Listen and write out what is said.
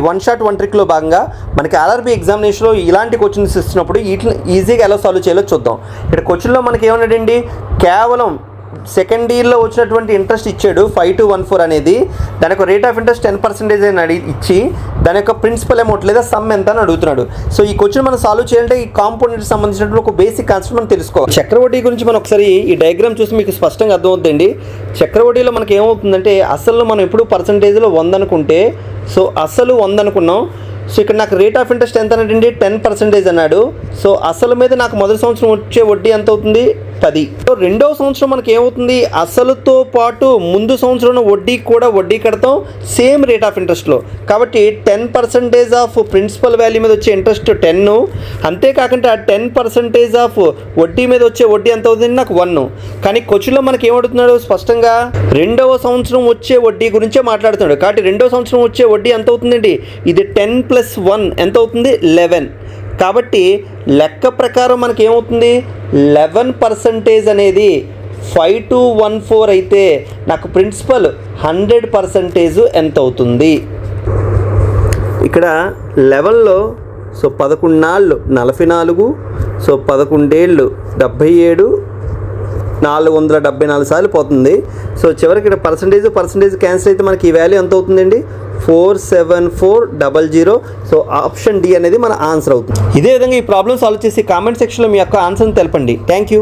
One shot one ట్రిక్లో భాగంగా మనకి RRB ఎగ్జామినేషన్లో ఇలాంటి క్వశ్చన్స్ ఇస్తున్నప్పుడు వీటిని ఈజీగా ఎలా సాల్వ్ చేయాలో చూద్దాం. ఇక్కడ క్వశ్చన్లో మనకి ఏమన్నాడండి, కేవలం సెకండ్ ఇయర్లో వచ్చినటువంటి ఇంట్రెస్ట్ ఇచ్చాడు 5214 అనేది, దాని యొక్క రేట్ ఆఫ్ ఇంట్రెస్ట్ 10% అని ఇచ్చి దాని యొక్క ప్రిన్సిపల్ అమౌంట్ లేదా సమ్ ఎంత అని అడుగుతున్నాడు. సో ఈ క్వశ్చన్ మనం సాల్వ్ చేయాలంటే ఈ కాంపోనెంట్కి సంబంధించినటువంటి ఒక బేసిక్ కాన్సెప్ట్ మనం తెలుసుకోవాలి. చక్రవడ్డీ గురించి మనం ఒకసారి ఈ డయాగ్రామ్ చూసి మీకు స్పష్టంగా అర్థమవుతుందండి. చక్రవడ్డీలో మనకి ఏమవుతుందంటే అసలు మనం ఎప్పుడు పర్సంటేజ్లో 100 అనుకుంటే, సో అసలు 100 అనుకున్నాం. సో ఇక్కడ నాకు రేట్ ఆఫ్ ఇంట్రెస్ట్ ఎంత అన్నాడండి, 10% అన్నాడు. సో అసలు మీద నాకు మొదటి సంవత్సరం వచ్చే వడ్డీ ఎంత అవుతుంది, 10. సో రెండవ సంవత్సరం మనకి ఏమవుతుంది, అసలుతో పాటు ముందు సంవత్సరం వడ్డీ కూడా వడ్డీ కడతాం సేమ్ రేట్ ఆఫ్ ఇంట్రెస్ట్లో. కాబట్టి 10% ఆఫ్ ప్రిన్సిపల్ వాల్యూ మీద వచ్చే ఇంట్రెస్ట్ 10, అంతేకాకుండా 10% ఆఫ్ వడ్డీ మీద వచ్చే వడ్డీ ఎంత అవుతుంది, నాకు 1. కానీ క్వశ్చన్లో మనకి ఏమడుగుతున్నాడు, స్పష్టంగా రెండవ సంవత్సరం వచ్చే వడ్డీ గురించే మాట్లాడుతున్నాడు. కాబట్టి రెండవ సంవత్సరం వచ్చే వడ్డీ ఎంత అవుతుందండి, ఇది 10 + 1 ఎంత అవుతుంది, 11. కాబట్టి లెక్క ప్రకారం మనకి ఏమవుతుంది, 11% అనేది 5214 అయితే నాకు ప్రిన్సిపల్ 100% ఎంత అవుతుంది. ఇక్కడ 11లో సో 11 నాళ్ళు 44, సో 11 ఏళ్ళు 77, 474 సార్లు పోతుంది. సో చివరికి ఇక్కడ పర్సంటేజ్ క్యాన్సిల్ అయితే మనకి ఈ వాల్యూ ఎంత అవుతుందండి, 47400. సో ఆప్షన్ డి అనేది మన ఆన్సర్ అవుతుంది. ఇదే విధంగా ఈ ప్రాబ్లమ్ సాల్వ్ చేసి కామెంట్ సెక్షన్లో మీ యొక్క ఆన్సర్ని తెలపండి. Thank you.